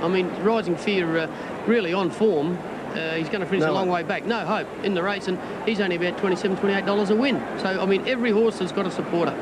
I mean, Rising Fear really on form. He's going to finish a long way back. No hope in the race, and he's only about $27, $28 a win. So, I mean, every horse has got a supporter.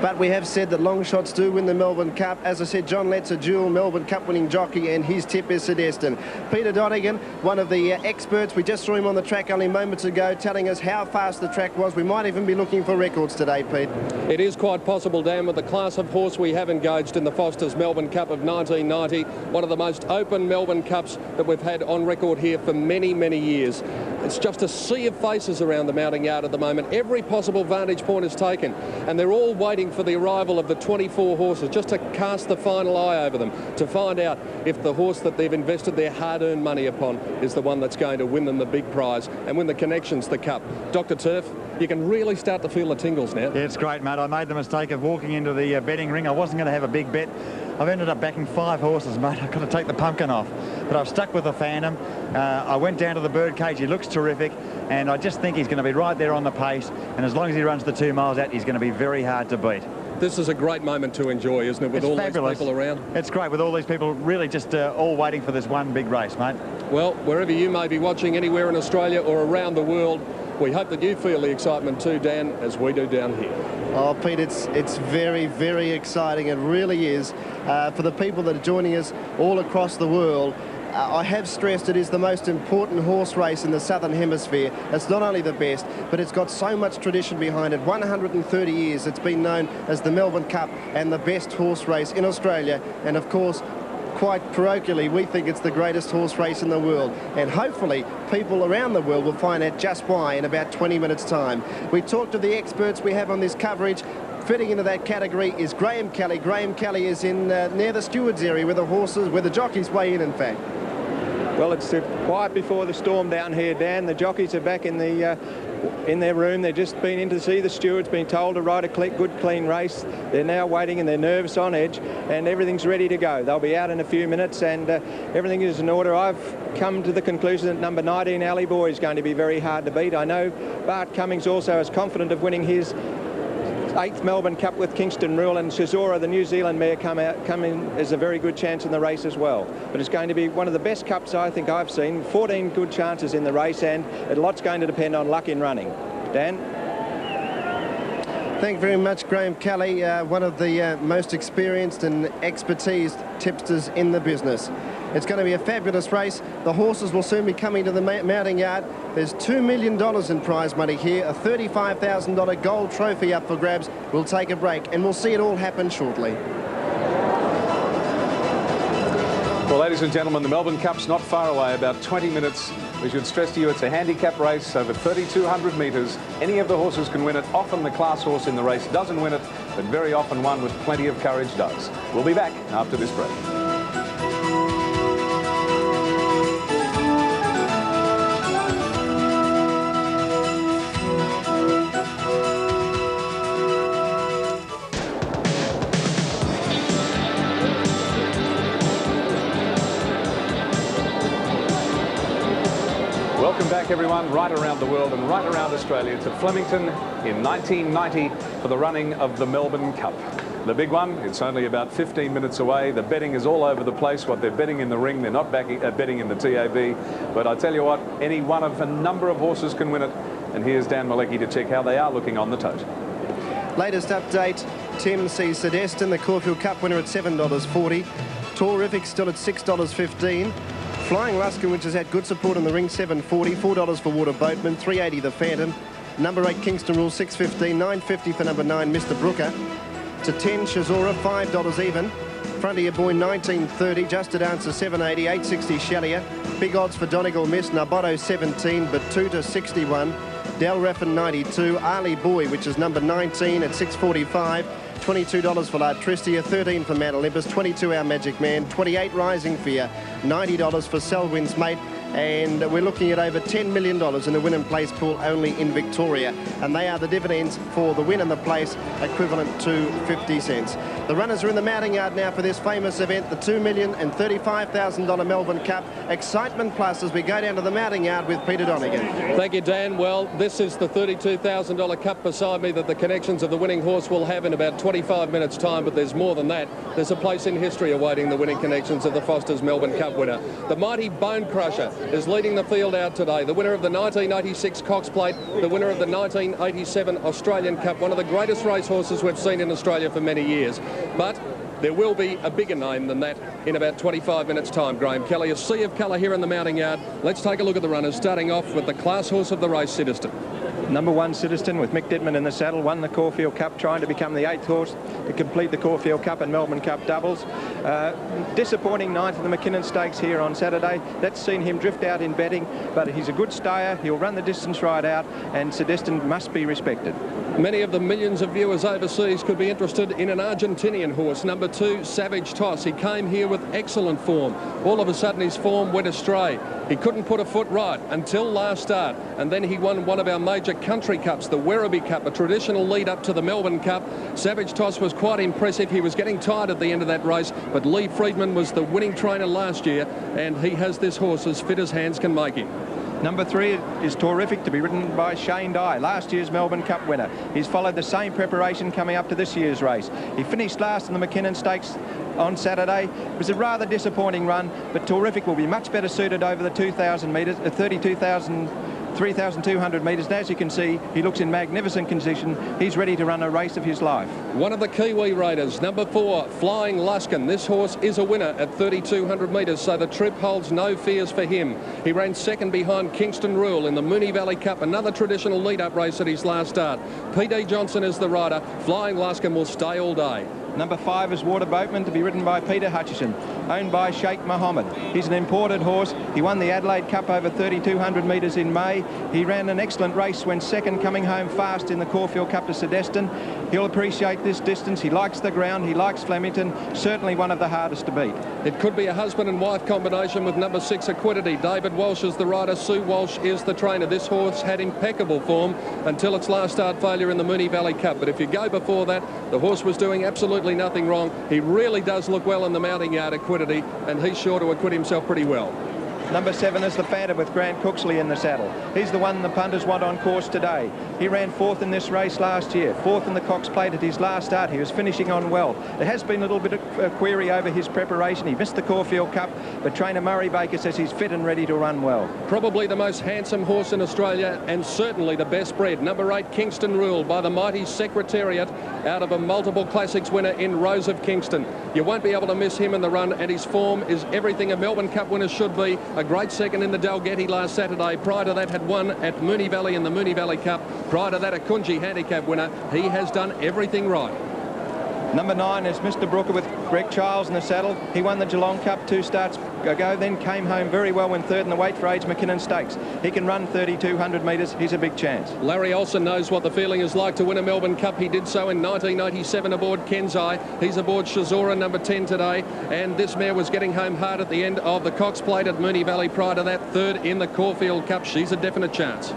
But we have said that long shots do win the Melbourne Cup. As I said, John Lett's a dual Melbourne Cup winning jockey, and his tip is Sedestin. Peter Donegan, one of the experts, we just saw him on the track only moments ago telling us how fast the track was. We might even be looking for records today, Pete. It is quite possible, Dan, with the class of horse we have engaged in the Foster's Melbourne Cup of 1990, one of the most open Melbourne Cups that we've had on record here for many, many years. It's just a sea of faces around the mounting yard at the moment. Every possible vantage point is taken, and they're all waiting for the arrival of the 24 horses just to cast the final eye over them to find out if the horse that they've invested their hard-earned money upon is the one that's going to win them the big prize and win the Connections, the Cup. Dr. Turf, you can really start to feel the tingles now. Yeah, it's great, mate. I made the mistake of walking into the betting ring. I wasn't going to have a big bet. I've ended up backing 5 horses, mate. I've got to take the pumpkin off. But I've stuck with the Phantom. I went down to the birdcage. He looks terrific. And I just think he's going to be right there on the pace. And as long as he runs the 2 miles out, he's going to be very hard to beat. This is a great moment to enjoy, isn't it, with all these people around? It's great with all these people really just all waiting for this one big race, mate. Well, wherever you may be watching, anywhere in Australia or around the world, we hope that you feel the excitement too, Dan, as we do down here. Oh, Pete, it's very, very exciting. It really is. For the people that are joining us all across the world, I have stressed it is the most important horse race in the Southern Hemisphere. It's not only the best, but it's got so much tradition behind it. 130 years it's been known as the Melbourne Cup and the best horse race in Australia. And of course, quite parochially, we think it's the greatest horse race in the world. And hopefully, people around the world will find out just why in about 20 minutes' time. We talked to the experts we have on this coverage. Fitting into that category is Graham Kelly. Graham Kelly is in near the stewards area where the jockeys weigh in fact. Well, it's quiet before the storm down here, Dan. The jockeys are back in their room. They've just been in to see the stewards, been told to ride a good, clean race. They're now waiting and they're nervous on edge, and everything's ready to go. They'll be out in a few minutes, and everything is in order. I've come to the conclusion that number 19, Alley Boy, is going to be very hard to beat. I know Bart Cummings also is confident of winning his 8th Melbourne Cup with Kingston Rule, and Shazora, the New Zealand mare, come in as a very good chance in the race as well. But it's going to be one of the best cups I think I've seen. 14 good chances in the race, and a lot's going to depend on luck in running. Dan? Thank you very much, Graham Kelly, one of the most experienced and expertised tipsters in the business. It's going to be a fabulous race. The horses will soon be coming to the mounting yard. There's $2 million in prize money here, a $35,000 gold trophy up for grabs. We'll take a break and we'll see it all happen shortly. Well, ladies and gentlemen, the Melbourne Cup's not far away, about 20 minutes. We should stress to you it's a handicap race over 3,200 metres. Any of the horses can win it. Often the class horse in the race doesn't win it, but very often one with plenty of courage does. We'll be back after this break. Welcome back, everyone, right around the world and right around Australia to Flemington in 1990 for the running of the Melbourne Cup. The big one, it's only about 15 minutes away. The betting is all over the place. What they're betting in the ring, they're not betting in the TAB. But I tell you what, any one of a number of horses can win it. And here's Dan Malecki to check how they are looking on the tote. Latest update, Tim sees Sedestin, the Caulfield Cup winner, at $7.40. Torrific still at $6.15. Flying Luskin, which has had good support in the ring, $7.40. $4 for Water Boatman, $3.80 the Phantom. Number 8 Kingston Rule, $6.15. $9.50 for number 9 Mr. Brooker. To 10 Shazora, $5 even. Frontier Boy, $19.30. Justed Answer, $7.80. $8.60 Chaleyer. Big odds for Donegal Mist. Botto, $17, but 2 to 61. Del Raffin, $92. Ali Boy, which is number 19 at $6.45. $22 for Lartristia, $13 for Mount Olympus, $22 Our Magic Man, $28 Rising Fear, $90 for Selwyn's Mate, and we're looking at over $10 million in the win and place pool only in Victoria, and they are the dividends for the win and the place, equivalent to 50 cents. The runners are in the mounting yard now for this famous event, the $2,035,000 Melbourne Cup. Excitement plus as we go down to the mounting yard with Peter Donegal. Thank you, Dan. Well, this is the $32,000 cup beside me that the connections of the winning horse will have in about 25 minutes' time, but there's more than that. There's a place in history awaiting the winning connections of the Foster's Melbourne Cup winner. The mighty Bone Crusher is leading the field out today. The winner of the 1986 Cox Plate, the winner of the 1987 Australian Cup, one of the greatest racehorses we've seen in Australia for many years. But there will be a bigger name than that in about 25 minutes' time, Graham Kelly. A sea of colour here in the mounting yard. Let's take a look at the runners, starting off with the class horse of the race, Citizen. Number 1, Citizen, with Mick Dittman in the saddle, won the Caulfield Cup, trying to become the 8th horse to complete the Caulfield Cup and Melbourne Cup doubles. Disappointing 9th in the McKinnon Stakes here on Saturday. That's seen him drift out in betting, but he's a good stayer. He'll run the distance right out, and Citizen must be respected. Many of the millions of viewers overseas could be interested in an Argentinian horse, number 2, Savage Toss. He came here with excellent form. All of a sudden his form went astray. He couldn't put a foot right until last start, and then he won one of our major country cups, the Werribee Cup, a traditional lead up to the Melbourne Cup. Savage Toss was quite impressive. He was getting tired at the end of that race, but Lee Friedman was the winning trainer last year, and he has this horse as fit as hands can make him. Number 3 is Terrific, to be ridden by Shane Dye, last year's Melbourne Cup winner. He's followed the same preparation coming up to this year's race. He finished last in the McKinnon Stakes on Saturday. It was a rather disappointing run, but Terrific will be much better suited over the 2,000 metres, 3,200 metres. And as you can see, he looks in magnificent condition. He's ready to run a race of his life. One of the Kiwi Raiders, number 4, Flying Luskin. This horse is a winner at 3,200 metres, so the trip holds no fears for him. He ran second behind Kingston Rule in the Moonee Valley Cup, another traditional lead-up race at his last start. P.D. Johnson is the rider. Flying Luskin will stay all day. Number 5 is Water Boatman, to be ridden by Peter Hutchison, owned by Sheikh Mohammed. He's an imported horse. He won the Adelaide Cup over 3,200 metres in May. He ran an excellent race, went second, coming home fast in the Caulfield Cup to Sedestin. He'll appreciate this distance. He likes the ground. He likes Flemington. Certainly one of the hardest to beat. It could be a husband and wife combination with number 6, Aguidity. David Walsh is the rider. Sue Walsh is the trainer. This horse had impeccable form until its last start failure in the Moonee Valley Cup. But if you go before that, the horse was doing absolutely nothing wrong. He really does look well in the mounting yard, Aguidity, and he's sure to acquit himself pretty well. Number 7 is the Phantom with Grant Cooksley in the saddle. He's the one the punters want on course today. He ran 4th in this race last year, 4th in the Cox Plate at his last start. He was finishing on well. There has been a little bit of query over his preparation. He missed the Caulfield Cup, but trainer Murray Baker says he's fit and ready to run well. Probably the most handsome horse in Australia, and certainly the best bred. Number 8, Kingston Rule, by the mighty Secretariat, out of a multiple classics winner in Rose of Kingston. You won't be able to miss him in the run, and his form is everything a Melbourne Cup winner should be. A great second in the Dalgety last Saturday. Prior to that had won at Moonee Valley in the Moonee Valley Cup. Prior to that, a Kunji handicap winner. He has done everything right. Number 9 is Mr. Brooker with Greg Charles in the saddle. He won the Geelong Cup 2 starts ago, then came home very well, went 3rd in the weight for age McKinnon Stakes. He can run 3,200 metres. He's a big chance. Larry Olsen knows what the feeling is like to win a Melbourne Cup. He did so in 1987 aboard Kenzai. He's aboard Shazora, number 10 today, and this mare was getting home hard at the end of the Cox Plate at Moonee Valley. Prior to that, 3rd in the Caulfield Cup. She's a definite chance.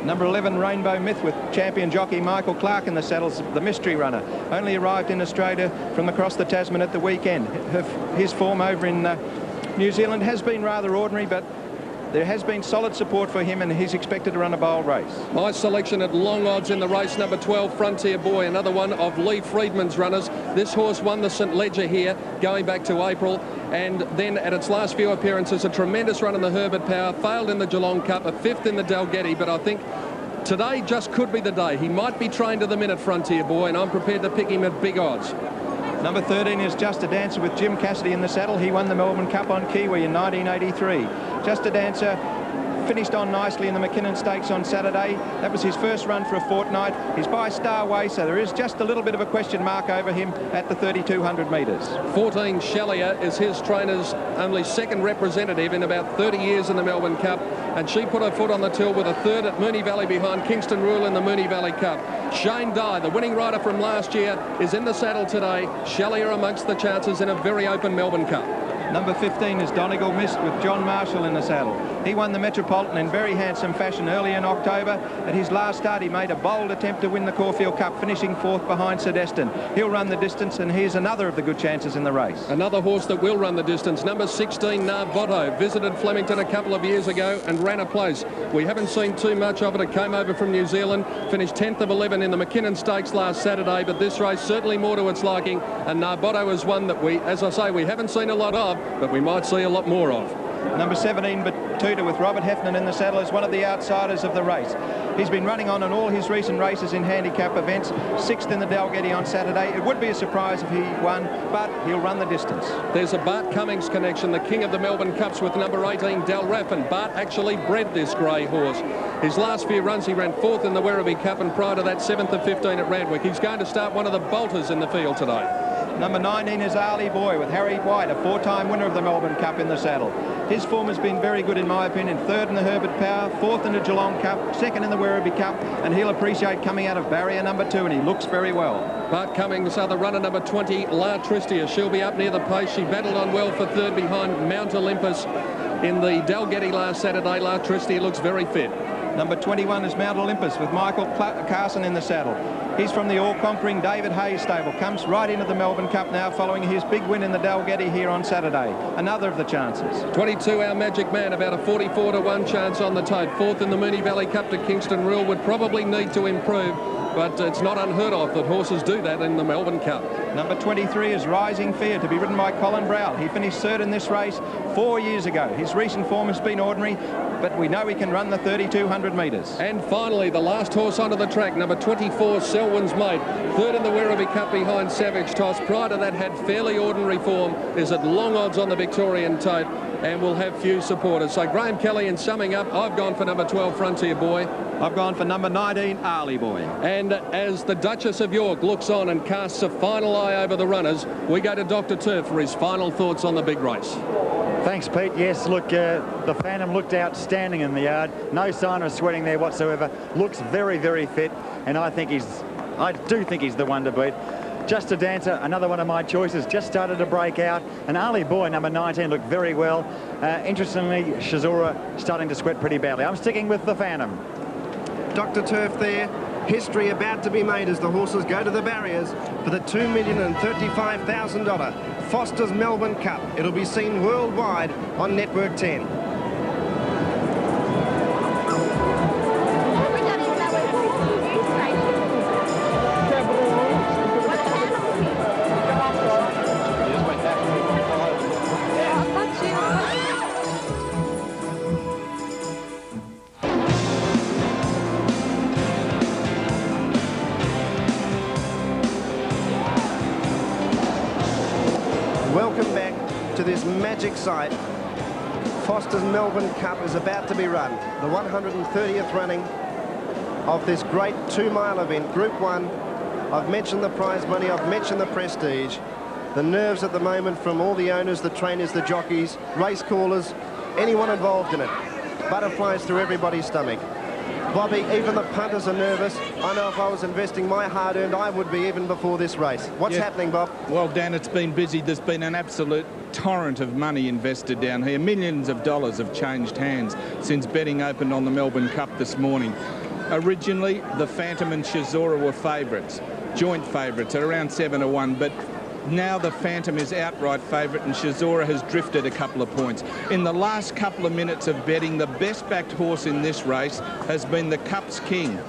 Number 11, Rainbow Myth, with champion jockey Michael Clark in the saddles, the mystery runner. Only arrived in Australia from across the Tasman at the weekend. His form over in New Zealand has been rather ordinary, but there has been solid support for him, and he's expected to run a bold race. My selection at long odds in the race, number 12, Frontier Boy, another one of Lee Friedman's runners. This horse won the St Ledger here, going back to April, and then at its last few appearances, a tremendous run in the Herbert Power, failed in the Geelong Cup, a 5th in the Dalgety, but I think today just could be the day. He might be trained to the minute, Frontier Boy, and I'm prepared to pick him at big odds. Number 13 is Just a Dancer with Jim Cassidy in the saddle. He won the Melbourne Cup on Kiwi in 1983. Just a Dancer finished on nicely in the McKinnon Stakes on Saturday. That was his first run for a fortnight. He's by Starway, so there is just a little bit of a question mark over him at the 3,200 metres. 14, Chaleyer, is his trainer's only 2nd representative in about 30 years in the Melbourne Cup, and she put her foot on the till with a 3rd at Moonee Valley behind Kingston Rule in the Moonee Valley Cup. Shane Dye, the winning rider from last year, is in the saddle today. Chaleyer amongst the chances in a very open Melbourne Cup. Number 15 is Donegal Mist with John Marshall in the saddle. He won the Metropolitan in very handsome fashion early in October. At his last start, he made a bold attempt to win the Caulfield Cup, finishing 4th behind Sedestin. He'll run the distance, and here's another of the good chances in the race. Another horse that will run the distance, number 16, Botto, visited Flemington a couple of years ago and ran a place. We haven't seen too much of it. It came over from New Zealand, finished 10th of 11 in the McKinnon Stakes last Saturday, but this race certainly more to its liking, and Botto is one that we, as I say, we haven't seen a lot of, but we might see a lot more of. Number 17, Batuta, with Robert Heffernan in the saddle, is one of the outsiders of the race. He's been running on in all his recent races in handicap events, 6th in the Dalgety on Saturday. It would be a surprise if he won, but he'll run the distance. There's a Bart Cummings connection, the king of the Melbourne Cups, with number 18, Del Raffin. Bart actually bred this grey horse. His last few runs, he ran 4th in the Werribee Cup, and prior to that, 7th of 15 at Randwick. He's going to start one of the bolters in the field today. Number 19 is Ali Boy with Harry White, a 4-time winner of the Melbourne Cup, in the saddle. His form has been very good in my opinion. 3rd in the Herbert Power, 4th in the Geelong Cup, 2nd in the Werribee Cup, and he'll appreciate coming out of barrier number 2, and he looks very well. Bart Cummings, other runner, number 20, La Tristia. She'll be up near the pace. She battled on well for 3rd behind Mount Olympus in the Dalgety last Saturday. La Tristia looks very fit. Number 21 is Mount Olympus with Michael Carson in the saddle. He's from the all-conquering David Hayes stable. Comes right into the Melbourne Cup now following his big win in the Dalgety here on Saturday. Another of the chances. 22, our Magic Man, about a 44-1 chance on the tote. 4th in the Moonee Valley Cup to Kingston Rule. Would probably need to improve, but it's not unheard of that horses do that in the Melbourne Cup. Number 23 is Rising Fear, to be ridden by Colin Browell. He finished 3rd in this race 4 years ago. His recent form has been ordinary, but we know he can run the 3,200 metres. And finally, the last horse onto the track, number 24, Selwyn's Mate. 3rd in the Werribee Cup behind Savage Toss. Prior to that, had fairly ordinary form. Is at long odds on the Victorian tote and will have few supporters. So Graham Kelly, in summing up, I've gone for number 12, Frontier Boy. I've gone for number 19, Ali Boy. And as the Duchess of York looks on and casts a final eye over the runners, we go to Dr. Turf for his final thoughts on the big race. Thanks, Pete. Yes, look, the Phantom looked outstanding in the yard. No sign of sweating there whatsoever. Looks very, very fit, and I do think he's the one to beat. Just a Dancer, another one of my choices, just started to break out. And Ali Boy, number 19, looked very well. Interestingly, Shazura starting to sweat pretty badly. I'm sticking with the Phantom. Dr. Turf there. History about to be made as the horses go to the barriers for the $2,035,000 Foster's Melbourne Cup. It'll be seen worldwide on Network 10. Welcome back to this magic site. Foster's Melbourne Cup is about to be run. The 130th running of this great 2-mile event, Group 1. I've mentioned the prize money, I've mentioned the prestige. The nerves at the moment from all the owners, the trainers, the jockeys, race callers, anyone involved in it. Butterflies through everybody's stomach. Bobby, even the punters are nervous. I know if I was investing my hard-earned, I would be even before this race. What's happening, Bob? Well, Dan, it's been busy. There's been an absolute torrent of money invested down here. Millions of dollars have changed hands since betting opened on the Melbourne Cup this morning. Originally, the Phantom and Shazura were favourites, joint favourites at around 7-1, but now the Phantom is outright favourite and Shazura has drifted a couple of points. In the last couple of minutes of betting, the best backed horse in this race has been the Cup's King.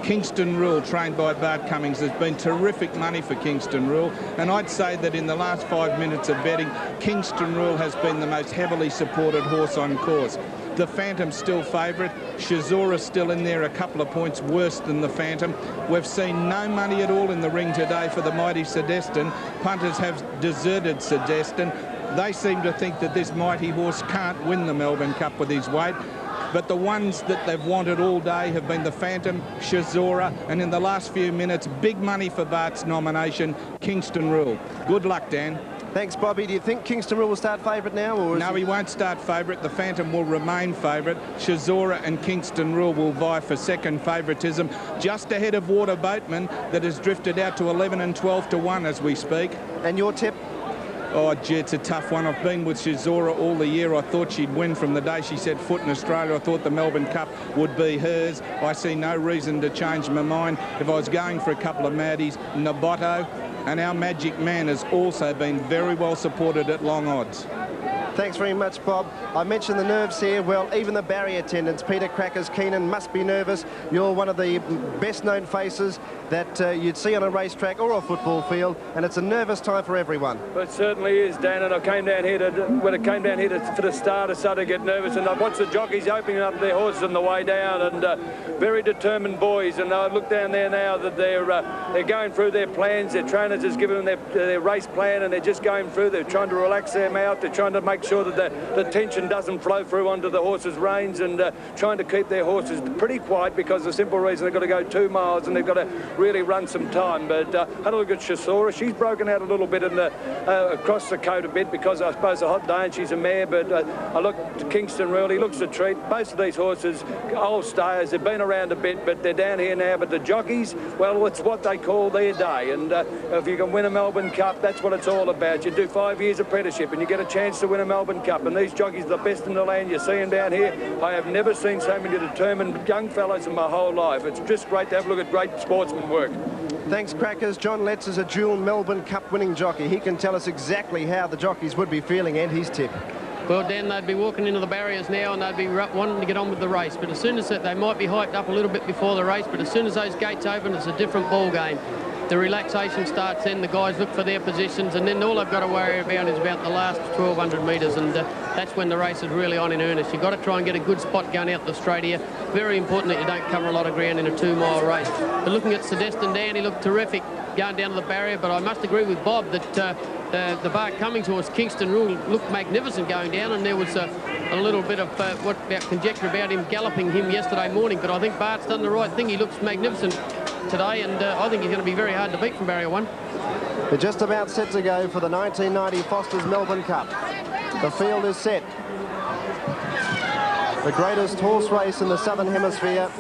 Kingston Rule, trained by Bart Cummings. There's been terrific money for Kingston Rule, and I'd say that in the last 5 minutes of betting, Kingston Rule has been the most heavily supported horse on course. The Phantom's still favourite. Shazura's still in there, a couple of points worse than the Phantom. We've seen no money at all in the ring today for the mighty Sedestin. Punters have deserted Sedestin. They seem to think that this mighty horse can't win the Melbourne Cup with his weight. But the ones that they've wanted all day have been the Phantom, Shazura, and in the last few minutes, big money for Bart's nomination, Kingston Rule. Good luck, Dan. Thanks, Bobby. Do you think Kingston Rule will start favourite now? Or no, he won't start favourite. The Phantom will remain favourite. Shazura and Kingston Rule will vie for second favouritism, just ahead of Boatman, that has drifted out to 11 and 12-1 as we speak. And your tip? Oh, gee, it's a tough one. I've been with Shazora all the year. I thought she'd win from the day she set foot in Australia. I thought the Melbourne Cup would be hers. I see no reason to change my mind. If I was going for a couple of Maddies, Botto and our Magic Man has also been very well supported at long odds. Thanks very much, Bob. I mentioned the nerves here. Well, even the barrier attendants, Peter Crackers Keenan, must be nervous. You're one of the best-known faces that you'd see on a racetrack or a football field, and it's a nervous time for everyone. Well, it certainly is, Dan, and I came down here when it came down here for the start, I started to get nervous, and I watched the jockeys opening up their horses on the way down, and very determined boys, and I look down there now that they're going through their plans. Their trainers has given them their race plan, and they're just going through. They're trying to relax their mouth. They're trying to make sure that the tension doesn't flow through onto the horses' reins, and trying to keep their horses pretty quiet, because the simple reason they've got to go 2 miles and they've got to really run some time. But had a look at Shazora. She's broken out a little bit in the across the coat a bit, because I suppose a hot day and she's a mare. But I look to Kingston Rule. He looks a treat. Both of these horses, old stayers, they've been around a bit, but they're down here now. But the jockeys, well, it's what they call their day. And if you can win a Melbourne Cup, that's what it's all about. You do 5 years apprenticeship and you get a chance to win a Melbourne Cup. And these jockeys are the best in the land. You see them down here. I have never seen so many determined young fellows in my whole life. It's just great to have a look at great sportsman work. Thanks, Crackers. John Letts is a dual Melbourne Cup winning jockey. He can tell us exactly how the jockeys would be feeling and his tip. Well, Dan, they'd be walking into the barriers now and they'd be wanting to get on with the race. But as soon as they might be hyped up a little bit before the race, but as soon as those gates open, it's a different ball game. The relaxation starts then, the guys look for their positions, and then all they've got to worry about is about the last 1,200 metres, and that's when the race is really on in earnest. You've got to try and get a good spot going out the straight here. Very important that you don't cover a lot of ground in a 2-mile race. But looking at Sedestin Dan, he looked terrific going down to the barrier, but I must agree with Bob that the Bart Cummings horse, Kingston Rule, looked magnificent going down, and there was a little bit of conjecture about him galloping him yesterday morning, but I think Bart's done the right thing. He looks magnificent today, and I think he's going to be very hard to beat from barrier 1. They're just about set to go for the 1990 Foster's Melbourne Cup. The field is set. The greatest horse race in the Southern Hemisphere,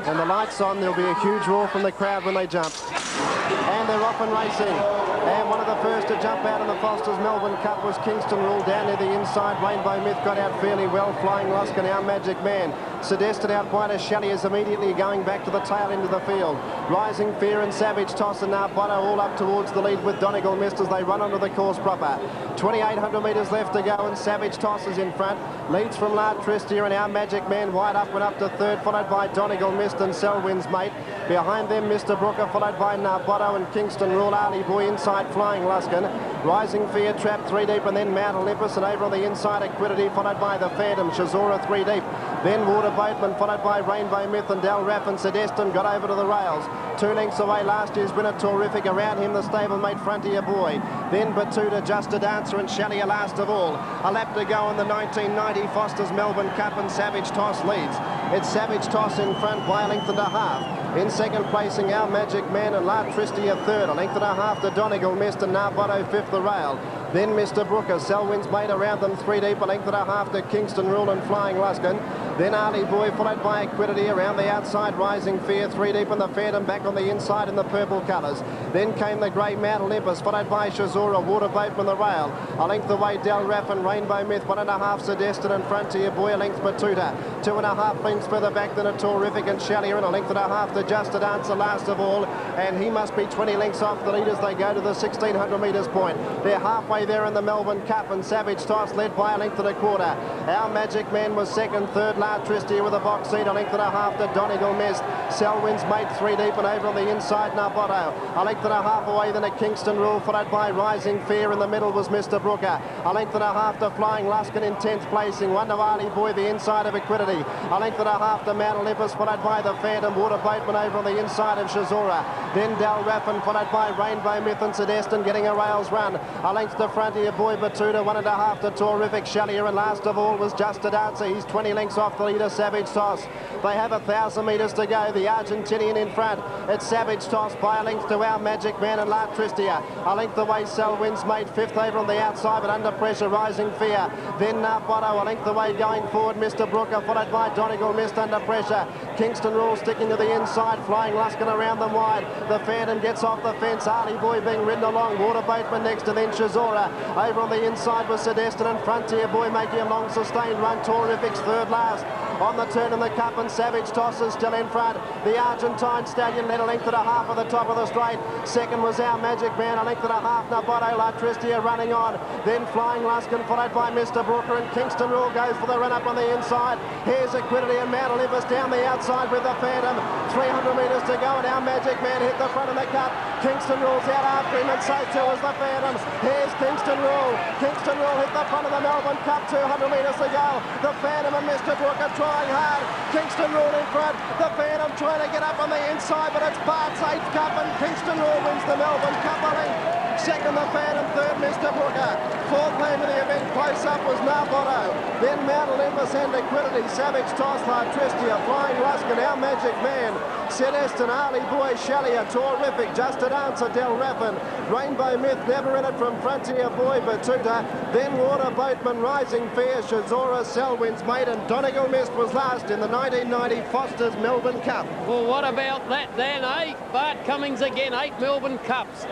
and the lights on. There'll be a huge roar from the crowd when they jump. And they're off and racing. And one of the first to jump out in the Foster's Melbourne Cup was Kingston Rule. Down near the inside, Rainbow Myth got out fairly well. Flying Luskin, our Magic Man. Sedestin out wide as Chaleyer is immediately going back to the tail end of the field. Rising Fear and Savage Toss and now Botto all up towards the lead with Donegal Mist as they run onto the course proper. 2,800 metres left to go, and Savage Toss is in front. Leads from La Tristia, and our Magic Man wide up and up to third, followed by Donegal Mist and Selwyn's Mate. Behind them, Mr. Brooker, followed by Botto and Kingston Rule. Ali Boy inside, Flying Luskin. Rising Fear trapped 3 deep, and then Mount Olympus, and over on the inside, Aguidity, followed by the Phantom. Shazora 3 deep. Then Boatman, followed by Rainbow Myth, and Del Raff and Sedestin got over to the rails. 2 lengths away, last year's winner, Terrific. Around him, the stablemate Frontier Boy. Then Botto, Just a Dancer, and Chaleyer last of all. A lap to go in the 1990 Foster's Melbourne Cup, and Savage Toss leads. It's Savage Toss in front by a length and a half. In second placing, our Magic Man and La Tristia third. A length and a half to Donegal Mist, and now Botto fifth the rail. Then Mr. Brooker, Selwyn's Mate around them 3 deep, a length and a half to Kingston Rule and Flying Luskin. Then Ali Boy, followed by Aguidity around the outside, Rising Fear 3 deep, and the Phantom back on the inside in the purple colours. Then came the grey Mount Olympus, followed by Shazora, Boatman the rail. A length away, Del Raff and Rainbow Myth, 1.5 Sedestin and Frontier Boy, a length Botto. 2.5 lengths further back than a Terrific and Chaleyer, and a length and a half to Just a Dancer last of all, and he must be 20 lengths off the lead as they go to the 1,600 metres point. They're halfway there in the Melbourne Cup, and Savage Toss led by a length and a quarter. Our Magic Man was second, third La Tristia with a box seat, a length and a half to Donegal Mist. Selwyn's Mate 3 deep, and over on the inside Botto. A length and a half away then a Kingston Rule, followed by Rising Fear. In the middle was Mr. Brooker. A length and a half to Flying Luskin in 10th placing. One to Ali Boy, the inside of Aguidity. A length and a half to Mount Olympus, followed by the Phantom. Boatman over on the inside of Shazora. Then Del Raffin, followed by Rainbow Myth and Sedestin getting a rails run. A length to Frontier Boy, Botto, 1.5 to Terrific, Chaleyer, and last of all was Just a Dancer. He's 20 lengths off the leader, Savage Toss. They have 1,000 metres to go. The Argentinian in front. It's Savage Toss by a length to our Magic Man and La Tristia. A length away, Selwyn's Mate, fifth over on the outside, but under pressure, Rising Fear. Then Botto, a length away going forward, Mr. Brooker, followed by Donegal Mist under pressure. Kingston Rule sticking to the inside, Flying Luskin around them wide. The Phantom gets off the fence. Arlie Boy being ridden along. Water Boatman next to then Chaleyer. Over on the inside was Sedestin and Frontier Boy making a long sustained run. Terrific's third last. On the turn in the Cup, and Savage Tosses still in front. The Argentine Stallion led a length and a half at the top of the straight. Second was Our Magic Man, a length and a half. Now Botto, Tristia running on. Then Flying Luskin, followed by Mr. Brooker, and Kingston Rule goes for the run up on the inside. Here's Aguidity and Mount Olympus down the outside with the Phantom. 300 metres to go, and Our Magic Man hit the front of the Cup. Kingston Rule's out after him, and so too is the Phantom. Here's Kingston Rule. Kingston Rule hit the front of the Melbourne Cup. 200 metres to go. The Phantom and Mr. Brooker trying hard. Kingston Rule in front. The Phantom trying to get up on the inside, but it's Bart's 8th Cup, and Kingston Rule wins the Melbourne Cup a length. Second, the Phantom. Third, Mr. Brooker. Fourth name of the event, close up, was now Botto. Then Mount Olympus and Aguidity. Savage Toslar, Tristia, Flying Luskin, Our Magic Man, Celestin, Arlie Boy, Chaleyer, Terrific, Just an Answer, Del Raffin, Rainbow Myth, Never In It from Frontier Boy, Batuta. Then Water Boatman, Rising Fair, Shazora, Selwyn's Maiden. Donegal Mist was last in the 1990 Foster's Melbourne Cup. Well, what about that then, eh? Bart Cummings again, 8 Melbourne Cups.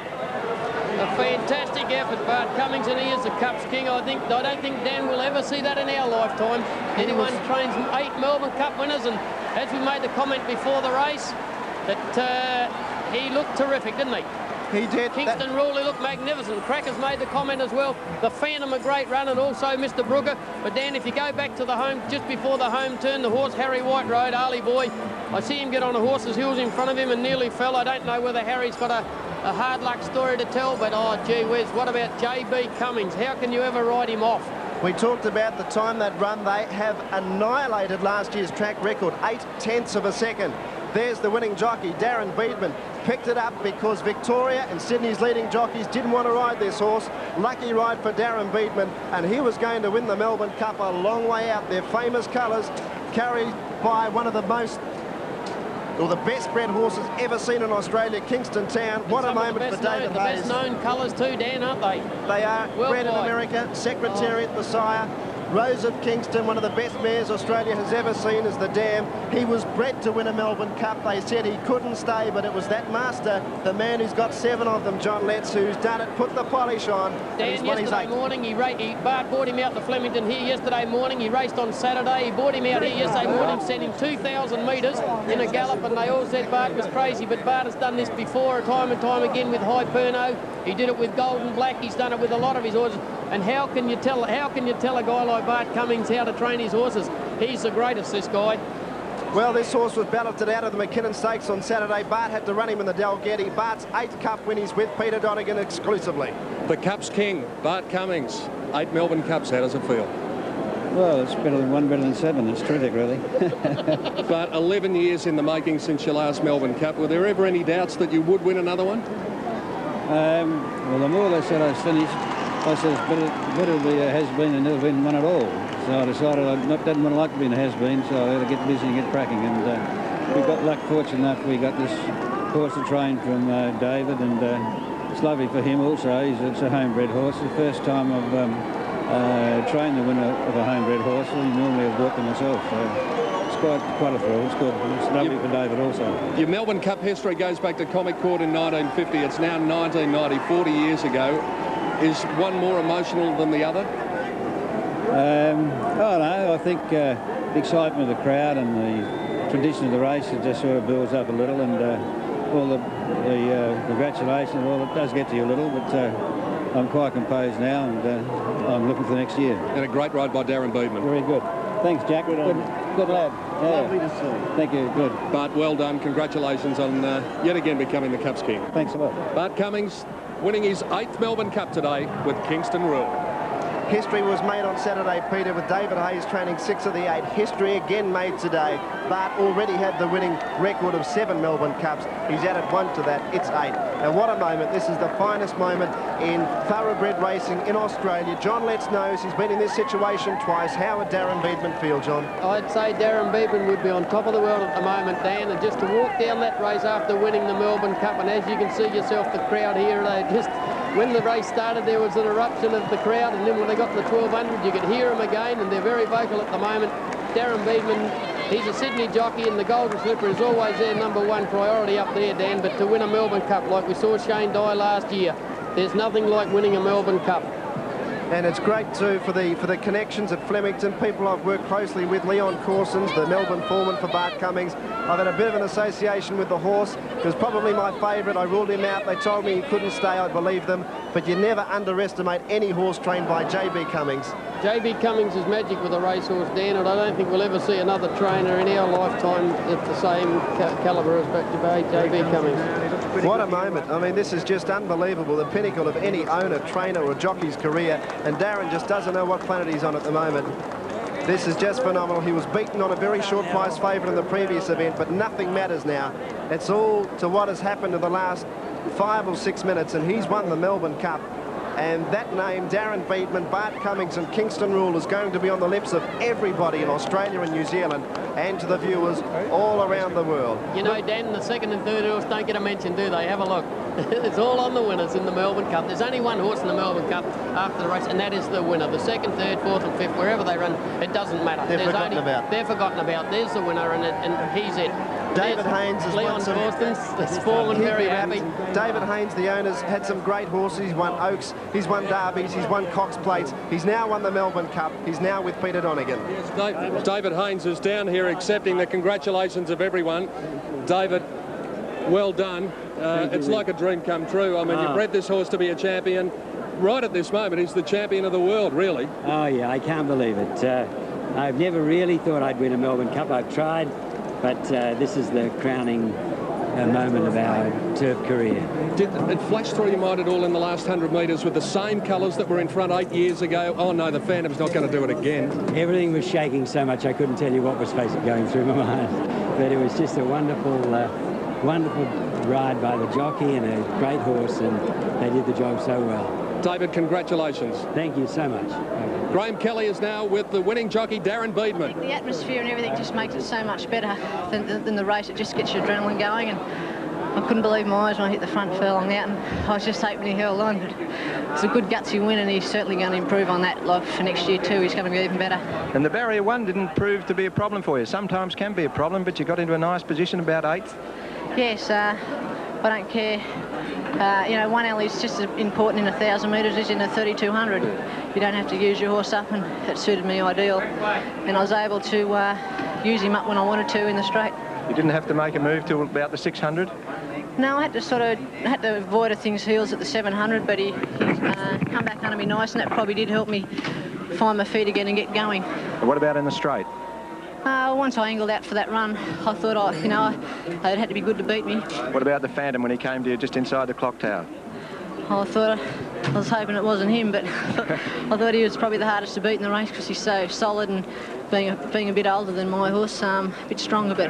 A fantastic effort, Bart Cummings, and he is the Cups king. I don't think Dan will ever see that in our lifetime. Anyone trains 8 Melbourne Cup winners, and as we made the comment before the race, that he looked terrific, didn't he? He did. Kingston Rule, he looked magnificent. Crackers made the comment as well. The Phantom, a great run, and also Mr. Brooker. But Dan, if you go back to the home, just before the home turn, the horse Harry White rode, Arlie Boy, I see him get on a horse's heels in front of him and nearly fell. I don't know whether Harry's got a hard luck story to tell, but oh gee whiz, what about JB Cummings? How can you ever ride him off? We talked about the time that run. They have annihilated last year's track record, 0.8 of a second. There's the winning jockey, Darren Beedman. Picked it up because Victoria and Sydney's leading jockeys didn't want to ride this horse. Lucky ride for Darren Beedman, and he was going to win the Melbourne Cup a long way out. Their famous colours carried by one of the most, or the best bred horses ever seen in Australia, Kingston Town. What a moment for David Hayes. The best known colours too, Dan, aren't they? They are. Worldwide. Bred in America, Secretariat, Messiah. Rose of Kingston, one of the best mares Australia has ever seen, is the Dam. He was bred to win a Melbourne Cup. They said he couldn't stay, but it was that master, the man who's got 7 of them, John Letts, who's done it, put the polish on. Dan, yesterday morning, Bart bought him out to Flemington here yesterday morning. He raced on Saturday. He bought him out here yesterday morning, sent him 2,000 metres in a gallop, and they all said Bart was crazy, but Bart has done this before, time and time again with Hyperno. He did it with Golden Black. He's done it with a lot of his horses. And how can you tell a guy like Bart Cummings how to train his horses? He's the greatest, this guy. Well, this horse was balloted out of the McKinnon Stakes on Saturday. Bart had to run him in the Dalgety. Bart's 8th Cup win. He's with Peter Donegan exclusively. The Cups king, Bart Cummings, 8 Melbourne Cups. How does it feel? Well, it's better than 7. It's terrific, really. But 11 years in the making since your last Melbourne Cup. Were there ever any doubts that you would win another one? Well, the more they said I was finished, I said it's better to be a has-been than never been one at all. So I decided I didn't want to like to be a has-been, so I had to get busy and get cracking. And we got luck, fortunate enough, we got this horse to train from David, and it's lovely for him also. It's a homebred horse. The first time I've trained the winner of a homebred horse. I normally have bought them myself. So it's quite a thrill. It's good. It's lovely for David also. Your Melbourne Cup history goes back to Comic Court in 1950. It's now 1990, 40 years ago. Is one more emotional than the other? I don't know. I think the excitement of the crowd and the tradition of the race, it just sort of builds up a little, and all the congratulations, well, it does get to you a little, but I'm quite composed now, and I'm looking for next year. And a great ride by Darren Beedman. Very good. Thanks, Jack. Good lad. Yeah. Lovely to see. Thank you. Good. Bart, well done. Congratulations on yet again becoming the Cups king. Thanks a lot. Bart Cummings winning his 8th Melbourne Cup today with Kingston Rule. History was made on Saturday, Peter, with David Hayes training 6 of the 8. History again made today. Bart already had the winning record of 7 Melbourne Cups. He's added 1 to that. It's 8. And what a moment. This is the finest moment in thoroughbred racing in Australia. John Letts knows he's been in this situation twice. How would Darren Beedman feel, John? I'd say Darren Beedman would be on top of the world at the moment, Dan, and just to walk down that race after winning the Melbourne Cup, and as you can see yourself, the crowd here, they just... When the race started, there was an eruption of the crowd, and then when they got to the 1200, you could hear them again, and they're very vocal at the moment. Darren Beedman He's a Sydney jockey, and the Golden Slipper is always their #1 priority up there, Dan. But to win a Melbourne Cup, like we saw Shane Dye last year, there's nothing like winning a Melbourne Cup. And it's great too for the connections at Flemington. People I've worked closely with, Leon Corsons, the Melbourne foreman for Bart Cummings. I've had a bit of an association with the horse. It was probably my favourite. I ruled him out. They told me he couldn't stay. I believed them. But you never underestimate any horse trained by J.B. Cummings. J.B. Cummings is magic with a racehorse, Dan, and I don't think we'll ever see another trainer in our lifetime at the same calibre as J.B. Cummings. What a moment. I mean, this is just unbelievable. The pinnacle of any owner, trainer or jockey's career. And Darren just doesn't know what planet he's on at the moment. This is just phenomenal. He was beaten on a very short price favourite in the previous event, but nothing matters now. It's all to what has happened in the last 5 or 6 minutes, and he's won the Melbourne Cup. And that name, Darren Beatman, Bart Cummings and Kingston Rule, is going to be on the lips of everybody in Australia and New Zealand and to the viewers all around the world. You know, Dan, the second and third horse don't get a mention, do they? Have a look. It's all on the winners in the Melbourne Cup. There's only one horse in the Melbourne Cup after the race, and that is the winner. The second, third, fourth and fifth, wherever they run, it doesn't matter. They're forgotten about. They're forgotten about. There's the winner, and he's it. David Haynes has Leon won some... Corsons, foreman, very happy. David Haynes, the owner's had some great horses. He's won Oaks, he's won Derbies, he's won Cox Plates. He's now won the Melbourne Cup. He's now with Peter Donegan. Yes, David Haynes is down here accepting the congratulations of everyone. David, well done. It's like a dream come true. I mean, you bred this horse to be a champion. Right at this moment, he's the champion of the world, really. Oh, yeah, I can't believe it. I've never really thought I'd win a Melbourne Cup. I've tried, but this is the crowning moment of our turf career. Did it flash through your mind at all in the last 100 metres with the same colours that were in front 8 years ago? Oh, no, the Phantom's not going to do it again. Everything was shaking so much I couldn't tell you what was going through my mind. But it was just a wonderful, wonderful ride by the jockey and a great horse, and they did the job so well. David, congratulations. Thank you so much. Graham Kelly is now with the winning jockey, Darren Beatman. The atmosphere and everything just makes it so much better than the race. It just gets your adrenaline going, and I couldn't believe my eyes when I hit the front furlong out, and I was just hoping he held on. But it's a good gutsy win, and he's certainly going to improve on that. Like for next year too, he's going to be even better. And the barrier 1 didn't prove to be a problem for you. Sometimes can be a problem, but you got into a nice position about 8th. Yes, I don't care. You know, 1L is just as important in 1,000 metres as in a 3,200. You don't have to use your horse up, and it suited me ideal. And I was able to use him up when I wanted to in the straight. You didn't have to make a move to about the 600? No, I had to avoid a thing's heels at the 700, but he come back under me nice, and that probably did help me find my feet again and get going. And what about in the straight? Once I angled out for that run, I thought, it had to be good to beat me. What about the Phantom when he came to you just inside the clock tower? I was hoping it wasn't him, but I thought he was probably the hardest to beat in the race because he's so solid, and being a bit older than my horse, a bit stronger, but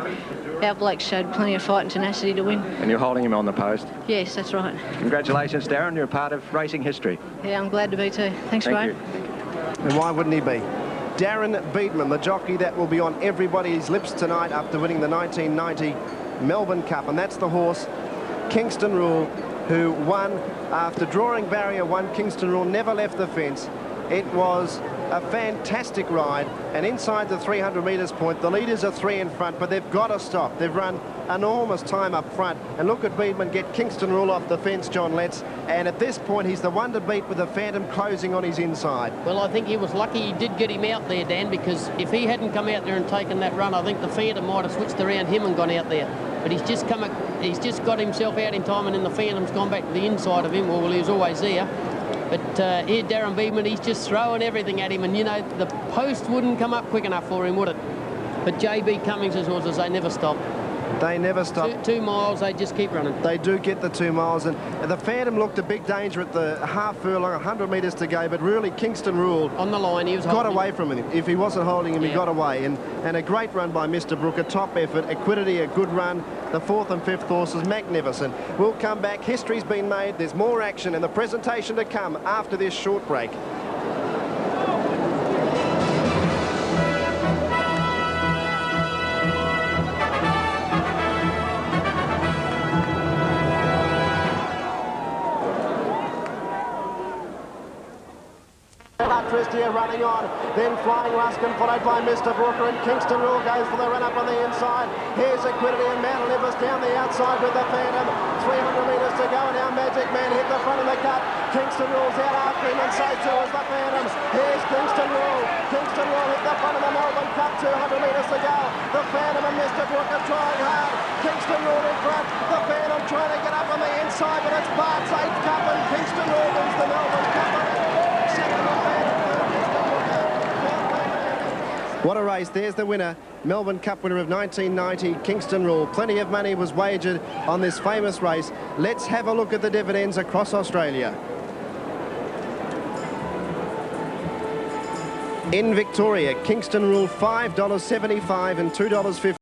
our Blake showed plenty of fight and tenacity to win. And you're holding him on the post? Yes, that's right. Congratulations, Darren. You're a part of racing history. Yeah, I'm glad to be too. Thanks, Graham. And why wouldn't he be? Darren Beatman, the jockey that will be on everybody's lips tonight after winning the 1990 Melbourne Cup. And that's the horse, Kingston Rule, who won after drawing barrier 1. Kingston Rule never left the fence. It was a fantastic ride, and inside the 300 metres point, the leaders are 3 in front, but they've got to stop. They've run enormous time up front, and look at Boatman get Kingston Rule off the fence, John Letts, and at this point he's the one to beat with the Phantom closing on his inside. Well, I think he was lucky he did get him out there, Dan, because if he hadn't come out there and taken that run, I think the Phantom might have switched around him and gone out there. But he's just got himself out in time, and then the Phantom's gone back to the inside of him. Well, he was always there. But here, Darren Beatman, he's just throwing everything at him, and, you know, the post wouldn't come up quick enough for him, would it? But J.B. Cummings' horses, they never stop. They never stop. 2 miles, they just keep running. They do get the 2 miles, and the Phantom looked a big danger at the half furlong, 100 metres to go, but really Kingston Rule on the line, he was got away from him. If he wasn't holding him, he got away, and a great run by Mr. Brook, a top effort. Aguidity, a good run. The 4th and 5th horses, magnificent. We'll come back. History's been made. There's more action and the presentation to come after this short break. Chaleyer running on. Then Flying Luskin, followed by Mr. Brooker, and Kingston Rule goes for the run up on the inside. Here's Aguidity and Mount Olympus down the outside with the Phantom. 300 metres to go now. Magic Man hit the front of the cut. Kingston Rule's out after him, and so too is the Phantom. Here's Kingston Rule. Kingston Rule hit the front of the Melbourne Cup. 200 metres to go. The Phantom and Mr. Brooker trying hard. Kingston Rule in front. The Phantom trying to get up on the inside, but it's Bart's 8th Cup, and Kingston Rule wins the Melbourne Cup. Second, the Phantom. What a race. There's the winner, Melbourne Cup winner of 1990, Kingston Rule. Plenty of money was wagered on this famous race. Let's have a look at the dividends across Australia. In Victoria, Kingston Rule $5.75 and $2.50.